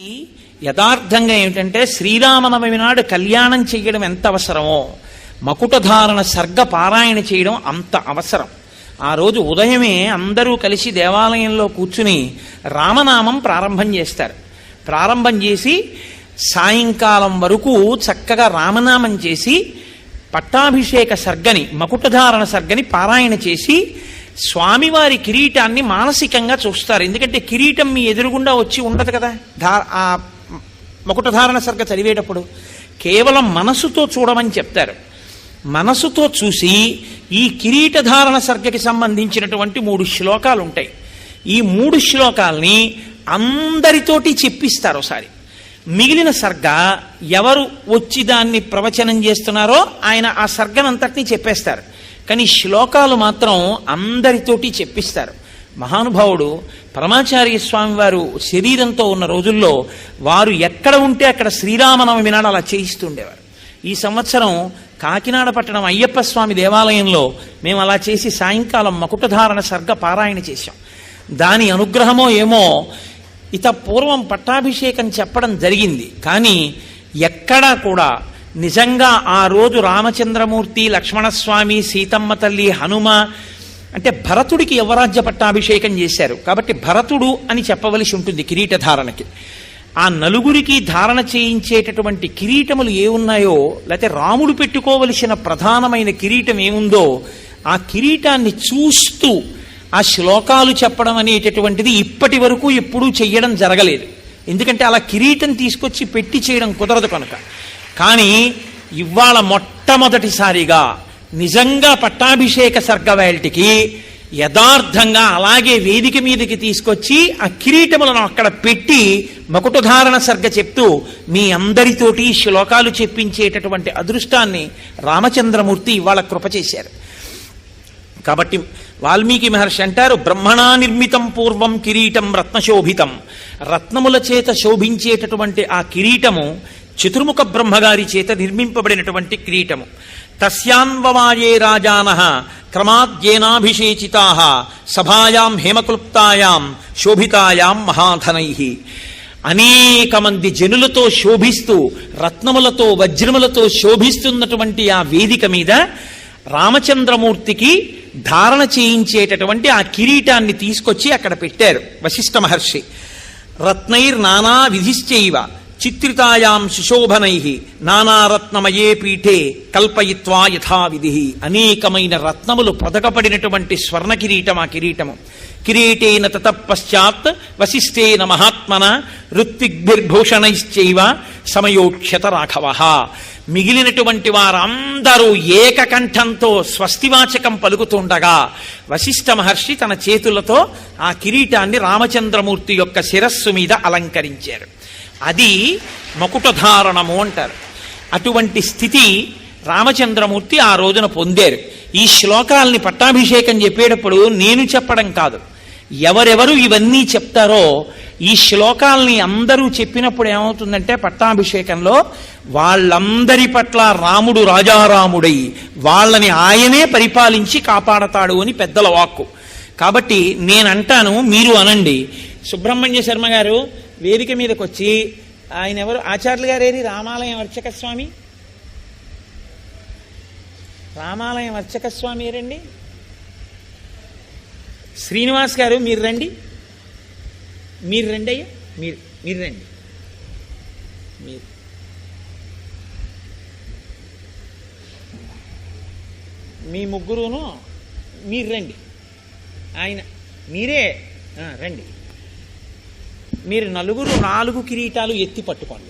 ఈ యథార్థంగా ఏమిటంటే శ్రీరామనవమి నాడు కళ్యాణం చేయడం ఎంత అవసరమో మకుటధారణ సర్గ పారాయణ చేయడం అంత అవసరం. ఆ రోజు ఉదయమే అందరూ కలిసి దేవాలయంలో కూర్చుని రామనామం ప్రారంభం చేస్తారు. ప్రారంభం చేసి సాయంకాలం వరకు చక్కగా రామనామం చేసి పట్టాభిషేక సర్గని మకుటధారణ సర్గని పారాయణ చేసి స్వామివారి కిరీటాన్ని మానసికంగా చూస్తారు. ఎందుకంటే కిరీటం మీ ఎదురుగుండా వచ్చి ఉండదు కదా. ఆ మకుటధారణ సర్గ చదివేటప్పుడు కేవలం మనసుతో చూడమని చెప్తారు. మనసుతో చూసి ఈ కిరీటధారణ సర్గకి సంబంధించినటువంటి 3 శ్లోకాలు ఉంటాయి. ఈ 3 శ్లోకాల్ని అందరితోటి చెప్పిస్తారు ఒకసారి. మిగిలిన సర్గ ఎవరు వచ్చి దాన్ని ప్రవచనం చేస్తున్నారో ఆయన ఆ సర్గనంతటినీ చెప్పేస్తారు. కానీ శ్లోకాలు మాత్రం అందరితోటి చెప్పిస్తారు. మహానుభావుడు పరమాచార్య స్వామి వారు శరీరంతో ఉన్న రోజుల్లో వారు ఎక్కడ ఉంటే అక్కడ శ్రీరామనవమి నాడు అలా చేయిస్తుండేవారు. ఈ సంవత్సరం కాకినాడ పట్టణం అయ్యప్ప స్వామి దేవాలయంలో మేము అలా చేసి సాయంకాలం మకుటధారణ సర్గ పారాయణ చేశాం. దాని అనుగ్రహమో ఏమో ఇత పూర్వం పట్టాభిషేకం చెప్పడం జరిగింది. కానీ ఎక్కడా కూడా నిజంగా ఆ రోజు రామచంద్రమూర్తి, లక్ష్మణస్వామి, సీతమ్మ తల్లి, హనుమ అంటే భరతుడికి యువరాజ్య పట్టాభిషేకం చేశారు కాబట్టి భరతుడు అని చెప్పవలసి ఉంటుంది కిరీటధారణకి. ఆ నలుగురికి ధారణ చేయించేటటువంటి కిరీటములు ఏమున్నాయో, లేకపోతే రాముడు పెట్టుకోవలసిన ప్రధానమైన కిరీటం ఏముందో ఆ కిరీటాన్ని చూస్తూ ఆ శ్లోకాలు చెప్పడం అనేటటువంటిది ఇప్పటి వరకు ఎప్పుడూ చెయ్యడం జరగలేదు. ఎందుకంటే అలా కిరీటం తీసుకొచ్చి పెట్టి చేయడం కుదరదు కనుక. కానీ ఇవాళ మొట్టమొదటిసారిగా నిజంగా పట్టాభిషేక సర్గవేల్టికి యథార్థంగా అలాగే వేదిక మీదకి తీసుకొచ్చి ఆ కిరీటములను అక్కడ పెట్టి మకుటధారణ సర్గ చెప్తూ మీ అందరితోటి శ్లోకాలు చెప్పించేటటువంటి అదృష్టాన్ని రామచంద్రమూర్తి ఇవాళ కృప చేశారు. కాబట్టి వాల్మీకి మహర్షి అంటారు, బ్రహ్మణా నిర్మితం పూర్వం కిరీటం రత్నశోభితం. రత్నముల చేత శోభించేటటువంటి ఆ కిరీటము చతుర్ముఖ బ్రహ్మగారి చేత నిర్మింపబడినటువంటి కిరీటము. తస్యాన్వవాయే రాజానః క్రమాద్యేనాభిషేచితాః సభాయాం హేమక్లుప్తాయాం శోభితాయాం మహాధనైః. అనేక మంది జనులతో శోభిస్తూ రత్నములతో వజ్రములతో శోభిస్తున్నటువంటి ఆ వేదిక మీద రామచంద్రమూర్తికి ధారణ చేయించేటటువంటి ఆ కిరీటాన్ని తీసుకొచ్చి అక్కడ పెట్టారు వశిష్ఠ మహర్షి. రత్నైర్ నానా విధిశ్చైవ చిత్రితాయాం సుశోభనై నానారత్నమయే పీఠే కల్పయిత్వా యథావిధి. అనేకమైన రత్నములు పొదగపడినటువంటి స్వర్ణ కిరీటం ఆ కిరీటము. కిరీటేన తతఃపశ్చాత్ వశిష్ఠేన మహాత్మన ఋత్విగ్భిర్భూషణైశ్చైవ సమయోక్షత రాఘవః. మిగిలినటువంటి వారందరూ ఏకకంఠంతో స్వస్తివాచకం పలుకుతుండగా వశిష్ఠ మహర్షి తన చేతులతో ఆ కిరీటాన్ని రామచంద్రమూర్తి యొక్క శిరస్సు మీద అలంకరించారు. అది మకుటధారణము అంటారు. అటువంటి స్థితి రామచంద్రమూర్తి ఆ రోజున పొందారు. ఈ శ్లోకాల్ని పట్టాభిషేకం చెప్పేటప్పుడు నేను చెప్పడం కాదు, ఎవరెవరు ఇవన్నీ చెప్తారో ఈ శ్లోకాల్ని అందరూ చెప్పినప్పుడు ఏమవుతుందంటే పట్టాభిషేకంలో వాళ్ళందరి పట్ల రాముడు రాజారాముడై వాళ్ళని ఆయనే పరిపాలించి కాపాడతాడు అని పెద్దల వాక్కు. కాబట్టి నేనంటాను, మీరు అనండి. సుబ్రహ్మణ్య శర్మ గారు వేదిక మీదకి వచ్చి, ఆయన ఎవరు ఆచార్యులు గారేరి రామాలయం అర్చక స్వామి, రామాలయం అర్చక స్వామి రండి. శ్రీనివాస్ గారు మీరు రండి, మీరు రండి అయ్యా, మీరు రండి. మీ ముగ్గురును మీరు రండి. ఆయన మీరే రండి. మీరు నలుగురు 4 కిరీటాలు ఎత్తి పట్టుకోండి.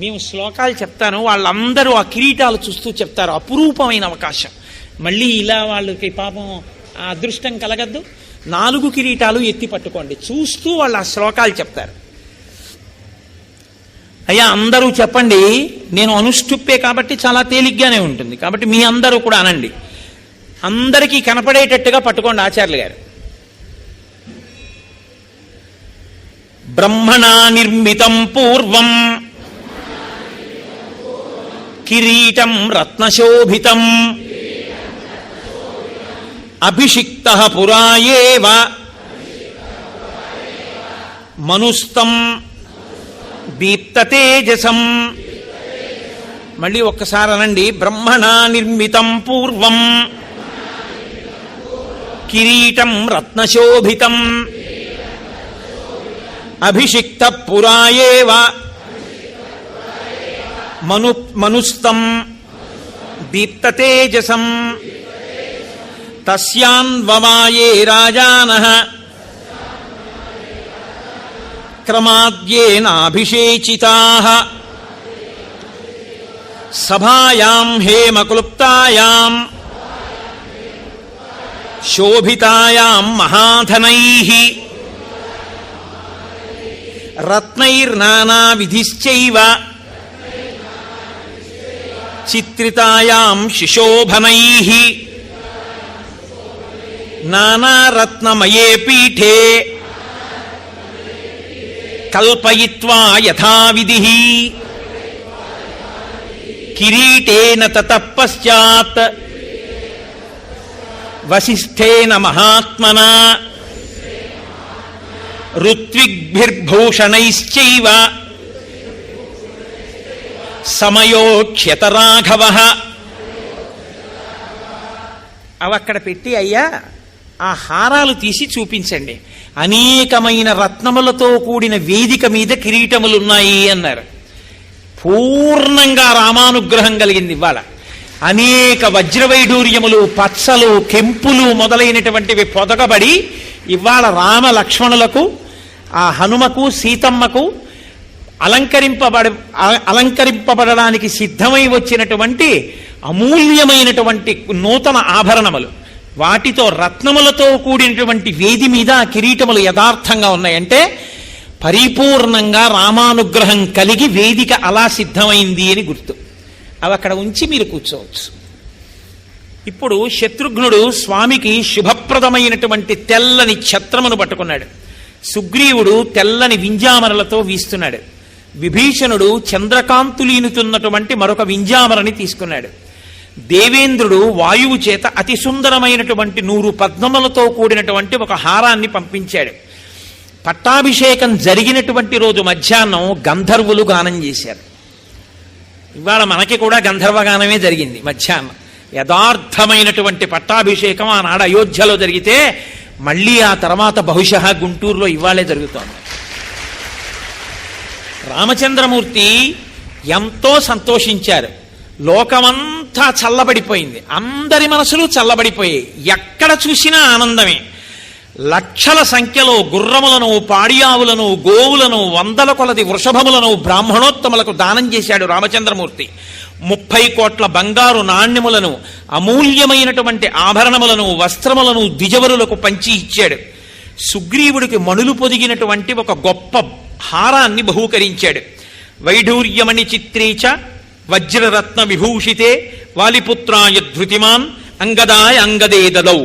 మేము శ్లోకాలు చెప్తాను, వాళ్ళందరూ ఆ కిరీటాలు చూస్తూ చెప్తారు. అపురూపమైన అవకాశం. మళ్ళీ ఇలా వాళ్ళకి పాపం ఆ అదృష్టం కలగద్దు. 4 కిరీటాలు ఎత్తి పట్టుకోండి, చూస్తూ వాళ్ళు ఆ శ్లోకాలు చెప్తారు. అయ్యా అందరూ చెప్పండి. నేను అనుష్ఠుప్పే కాబట్టి చాలా తేలిగ్గానే ఉంటుంది. కాబట్టి మీ అందరూ కూడా అనండి. అందరికీ కనపడేటట్టుగా పట్టుకోండి ఆచార్యులు గారు. బ్రహ్మణా నిర్మితం పూర్వం కిరీటం రత్నశోభితం అభిషిక్తః పురాయేవ మనుస్తం దీప్తతేజసం. మళ్ళీ ఒక్కసారి అనండి. బ్రహ్మణా నిర్మితం పూర్వం కిరీటం రత్నశోభితం అభిషిక్త పురాయేవ మనుస్తం దీప్తతేజసం. తస్యాన్వవాయే రాజానః క్రమాద్యేనాభిషేచితాః సభాయాం హేమక్లుప్తాయాం శోభితాయాం మహాధనైః రత్నైర్నానావిధిశ్చైవ చిత్రితాయాం శిశోభనైః నానారత్నమయే పీఠే కల్పయిత్వా యథావిధిః కిరీటేన తతః పశ్చాత్ వసిష్ఠేన మహాత్మనా ఋత్విగ్భిర్భూషణైశ్చైవ సమయోక్ష్యత రాఘవః. అవి అక్కడ పెట్టి, అయ్యా ఆ హారాలు తీసి చూపించండి. అనేకమైన రత్నములతో కూడిన వేదిక మీద కిరీటములున్నాయి అన్నారు. పూర్ణంగా రామానుగ్రహం కలిగింది ఇవాళ. అనేక వజ్రవైఢూర్యములు, పచ్చలు, కెంపులు మొదలైనటువంటివి పొదగబడి ఇవాళ రామ లక్ష్మణులకు, ఆ హనుమకు, సీతమ్మకు అలంకరింపబడడానికి సిద్ధమై వచ్చినటువంటి అమూల్యమైనటువంటి నూతన ఆభరణములు, వాటితో రత్నములతో కూడినటువంటి వేది మీద ఆ కిరీటములు యథార్థంగా ఉన్నాయంటే పరిపూర్ణంగా రామానుగ్రహం కలిగి వేదిక అలా సిద్ధమైంది అని గుర్తు. అవి అక్కడ ఉంచి మీరు కూర్చోవచ్చు. ఇప్పుడు శత్రుఘ్నుడు స్వామికి శుభప్రదమైనటువంటి తెల్లని ఛత్రమును పట్టుకున్నాడు. సుగ్రీవుడు తెల్లని వింజామరలతో వీస్తున్నాడు. విభీషణుడు చంద్రకాంతులీనుతున్నటువంటి మరొక వింజామరని తీసుకున్నాడు. దేవేంద్రుడు వాయువు చేత అతి సుందరమైనటువంటి 100 పద్మములతో కూడినటువంటి ఒక హారాన్ని పంపించాడు. పట్టాభిషేకం జరిగినటువంటి రోజు మధ్యాహ్నం గంధర్వులు గానం చేశారు. ఇవాళ మనకి కూడా గంధర్వగానమే జరిగింది మధ్యాహ్నం. యథార్థమైనటువంటి పట్టాభిషేకం ఆనాడు అయోధ్యలో జరిగితే మళ్ళీ ఆ తర్వాత బహుశः గుంటూరులో ఇవాళే జరుగుతోంది. రామచంద్రమూర్తి ఎంతో సంతోషించారు. లోకమంతా చల్లబడిపోయింది, అందరి మనసులు చల్లబడిపోయాయి. ఎక్కడ చూసినా ఆనందమే. లక్షల సంఖ్యలో గుర్రములను, పాడియావులను, గోవులను, 100 కొలది వృషభములను బ్రాహ్మణోత్తములకు దానం చేశాడు రామచంద్రమూర్తి. 30 కోట్ల బంగారు నాణ్యములను, అమూల్యమైనటువంటి ఆభరణములను, వస్త్రములను ద్విజవరులకు పంచి ఇచ్చాడు. సుగ్రీవుడికి మణులు పొదిగినటువంటి ఒక గొప్ప హారాన్ని బహూకరించాడు. వైఢూర్యమణి చిత్రీచ వజ్రరత్న విభూషితే వాలిపుత్రాయ ధృతిమాన్ అంగదాయ అంగదే దదౌ.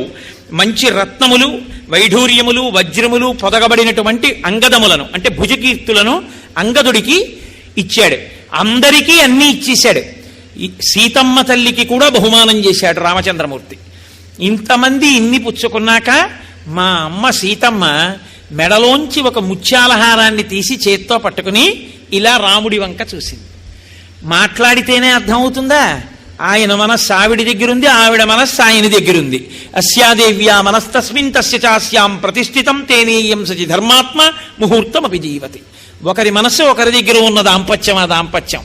మంచి రత్నములు, వైఢూర్యములు, వజ్రములు పొదగబడినటువంటి అంగదములను అంటే భుజకీర్తులను అంగదుడికి ఇచ్చాడు. అందరికీ అన్నీ ఇచ్చేశాడు. సీతమ్మ తల్లికి కూడా బహుమానం చేశాడు రామచంద్రమూర్తి. ఇంతమంది ఇన్ని పుచ్చుకున్నాక మా అమ్మ సీతమ్మ మెడలోంచి ఒక ముత్యాలహారాన్ని తీసి చేత్తో పట్టుకుని ఇలా రాముడి వంక చూసింది. మాట్లాడితేనే అర్థమవుతుందా? ఆయన మనస్సు ఆవిడి దగ్గరుంది, ఆవిడ మనస్సు ఆయన దగ్గరుంది. అస్యాదేవ్యా మనస్తస్మిన్ తస్య చాస్యాం ప్రతిష్ఠితం తేనేయం సచి ధర్మాత్మ ముహూర్తం అభిజీవతి. ఒకరి మనస్సు ఒకరి దగ్గర ఉన్న దాంపత్యం ఆ దాంపత్యం.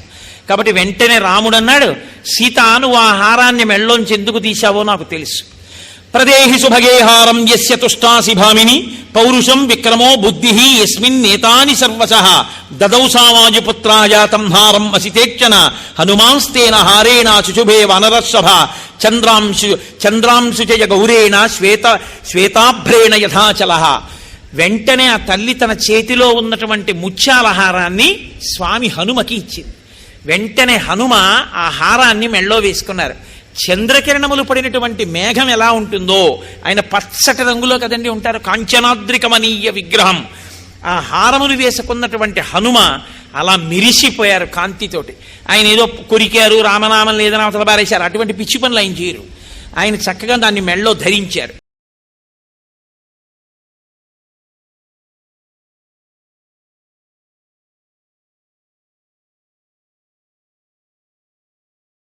కాబట్టి వెంటనే రాముడు అన్నాడు, సీత నువ్వు ఆ హారాన్ని మెళ్ళలోంచి ఎందుకు తీశావో నాకు తెలుసు. ప్రదేహి సుభగే హారం యస్య తుష్టాసి భామిని పౌరుషం విక్రమో బుద్ధి యస్మిన్ నేతాని సర్వశః దదౌ సావాజుపుత్రాయాతం హారం అసితేక్షణ హనుమాంస్తేన హారేణ శుశుభే వనరర్షభ చంద్రాంశుచయ గౌరేణ శ్వేతాభ్రేణ యథాచలః. వెంటనే ఆ తల్లి తన చేతిలో ఉన్నటువంటి ముత్యాల హారాన్ని స్వామి హనుమకి ఇచ్చింది. వెంటనే హనుమ ఆ హారాన్ని మెళ్ళో వేసుకున్నారు. చంద్రకిరణములు పడినటువంటి మేఘం ఎలా ఉంటుందో, ఆయన పచ్చటి రంగులో కదండి ఉంటారు, కాంచనాద్రికమనీయ విగ్రహం. ఆ హారములు వేసుకున్నటువంటి హనుమ అలా మిరిసిపోయారు కాంతితోటి. ఆయన ఏదో కొరికారు, రామనామం లేదని అవతల బారేశారు, అటువంటి పిచ్చి పనులు ఆయన చేయరు. ఆయన చక్కగా దాన్ని మెళ్ళో ధరించారు.